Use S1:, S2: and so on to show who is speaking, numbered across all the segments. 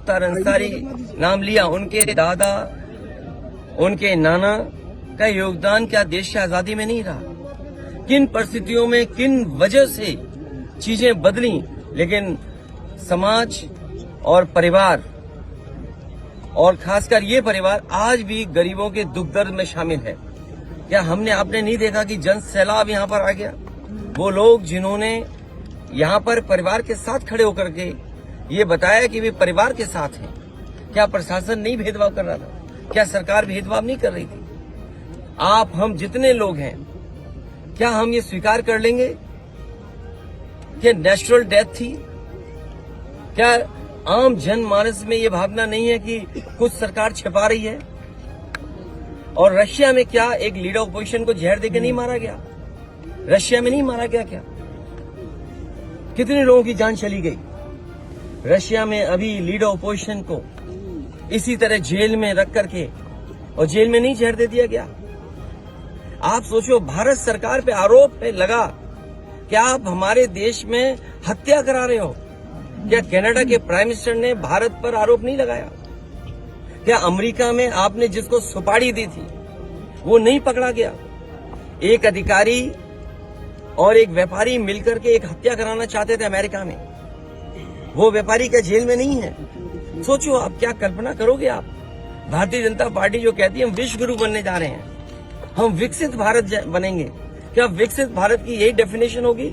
S1: मुख्तार अंसारी नाम लिया, उनके दादा, उनके नाना का योगदान क्या देश की आजादी में नहीं रहा? किन परिस्थितियों में, किन वजह से चीजें बदली, लेकिन समाज और परिवार, और खासकर ये परिवार आज भी गरीबों के दुख दर्द में शामिल है। क्या आपने नहीं देखा कि जन सैलाब यहाँ पर आ गया? वो लोग जिन्होंने यहाँ पर परिवार के साथ खड़े होकर के ये बताया कि वे परिवार के साथ हैं। क्या प्रशासन नहीं भेदभाव कर रहा था? क्या सरकार भेदभाव नहीं कर रही थी? हम जितने लोग हैं, क्या हम ये स्वीकार कर लेंगे कि नेचुरल डेथ थी? क्या आम जनमानस में ये भावना नहीं है कि कुछ सरकार छिपा रही है? और रशिया में क्या एक लीडर ऑपोजिशन को जहर देकर नहीं मारा गया? रशिया में नहीं मारा गया क्या? कितने लोगों की जान चली गई? रशिया में अभी लीडर ऑपोजिशन को इसी तरह जेल में रख करके, और जेल में नहीं जहर दे दिया गया? आप सोचो, भारत सरकार पे आरोप लगा कि आप हमारे देश में हत्या करा रहे हो। क्या कनाडा के प्राइम मिनिस्टर ने भारत पर आरोप नहीं लगाया? क्या अमेरिका में आपने जिसको सुपारी दी थी वो नहीं पकड़ा गया? एक अधिकारी और एक व्यापारी मिलकर के एक हत्या कराना चाहते थे अमेरिका में, वो व्यापारी क्या जेल में नहीं है? सोचो, आप क्या कल्पना करोगे? आप भारतीय जनता पार्टी जो कहती है हम विश्व गुरु बनने जा रहे हैं, हम विकसित भारत बनेंगे, क्या विकसित भारत की यही डेफिनेशन होगी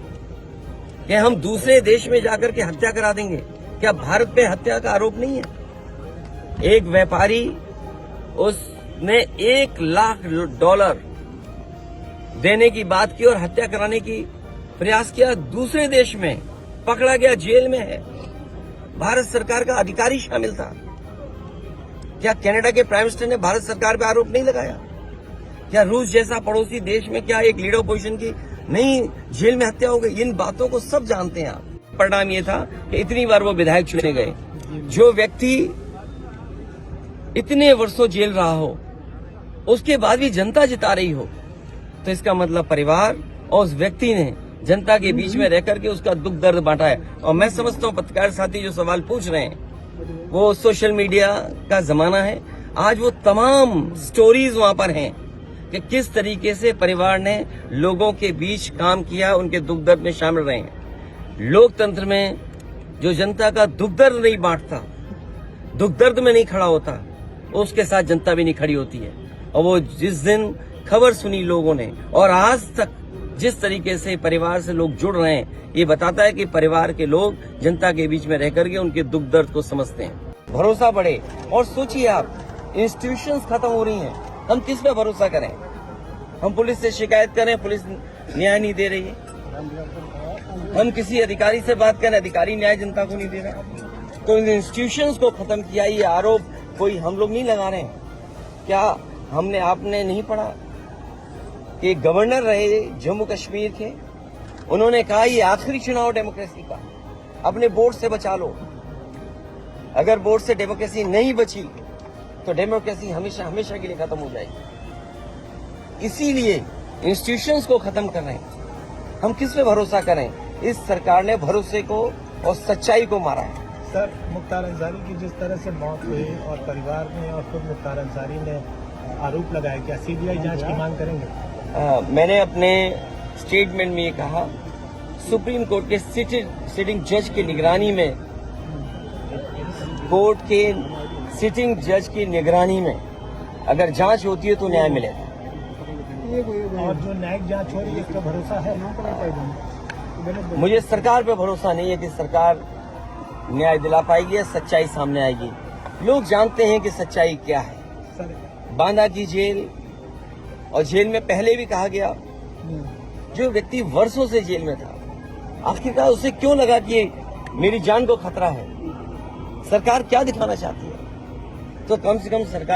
S1: कि हम दूसरे देश में जाकर के हत्या करा देंगे? क्या भारत पे हत्या का आरोप नहीं है? एक व्यापारी, उसने $1,00,000 देने की बात की और हत्या कराने की प्रयास किया, दूसरे देश में पकड़ा गया, जेल में है। भारत सरकार का अधिकारी शामिल था। क्या कनाडा के प्राइम मिनिस्टर ने भारत सरकार पर आरोप नहीं लगाया? क्या रूस जैसा पड़ोसी देश में क्या एक लीडर ऑपोजिशन की नहीं जेल में हत्या हो गई? इन बातों को सब जानते हैं आप। परिणाम ये था कि इतनी बार वो विधायक चुने गए। जो व्यक्ति इतने वर्षों जेल रहा हो, उसके बाद भी जनता जिता रही हो, तो इसका मतलब परिवार और उस व्यक्ति ने जनता के बीच में रहकर के उसका दुख दर्द बांटा है। और मैं समझता हूँ पत्रकार साथी जो सवाल पूछ रहे हैं, वो सोशल मीडिया का जमाना है। आज वो तमाम स्टोरीज वहां पर हैं कि किस तरीके से परिवार ने लोगों के बीच काम किया, उनके दुख दर्द में शामिल रहे हैं। लोकतंत्र में जो जनता का दुख दर्द नहीं बांटता, दुख दर्द में नहीं खड़ा होता, उसके साथ जनता भी नहीं खड़ी होती है। और वो जिस दिन खबर सुनी लोगों ने, और आज तक जिस तरीके से परिवार से लोग जुड़ रहे हैं, ये बताता है कि परिवार के लोग जनता के बीच में रहकर के उनके दुख दर्द को समझते हैं। भरोसा बढ़े। और सोचिए आप, इंस्टीट्यूशंस खत्म हो रही हैं, हम किस पे भरोसा करें? हम पुलिस से शिकायत करें, पुलिस न्याय नहीं दे रही है। हम किसी अधिकारी से बात करें, अधिकारी न्याय जनता को नहीं दे रहा। तो इन इंस्टीट्यूशंस को खत्म किया, ये आरोप कोई हम लोग नहीं लगा रहे हैं। क्या आपने नहीं पढ़ा कि गवर्नर रहे जम्मू कश्मीर के, उन्होंने कहा ये आखिरी चुनाव डेमोक्रेसी का, अपने वोट से बचा लो। अगर वोट से डेमोक्रेसी नहीं बची तो डेमोक्रेसी हमेशा हमेशा के लिए खत्म हो जाएगी। इसीलिए इंस्टीट्यूशंस को खत्म कर रहे हैं। हम किस पे भरोसा करें? इस सरकार ने भरोसे को और सच्चाई को मारा है।
S2: सर, मुख्तार अंसारी की जिस तरह से मौत हुई और परिवार ने और खुद मुख्तार अंसारी ने आरोप लगाया, क्या सीबीआई जांच की मांग करेंगे?
S1: मैंने अपने स्टेटमेंट में ये कहा, सुप्रीम कोर्ट के सिटिंग जज की निगरानी में, कोर्ट के सिटिंग जज की निगरानी में अगर जांच होती है तो न्याय मिलेगा।
S2: और जो न्यायिक जांच हो रही है, इसका भरोसा है?
S1: मुझे सरकार पे भरोसा नहीं है कि सरकार न्याय दिला पाएगी, सच्चाई सामने आएगी। लोग जानते हैं कि सच्चाई क्या है। बांदा की जेल, और जेल में पहले भी कहा गया, जो व्यक्ति वर्षों से जेल में था, आखिरकार उसे क्यों लगा कि मेरी जान को खतरा है? सरकार क्या दिखाना चाहती है? तो कम से कम सरकार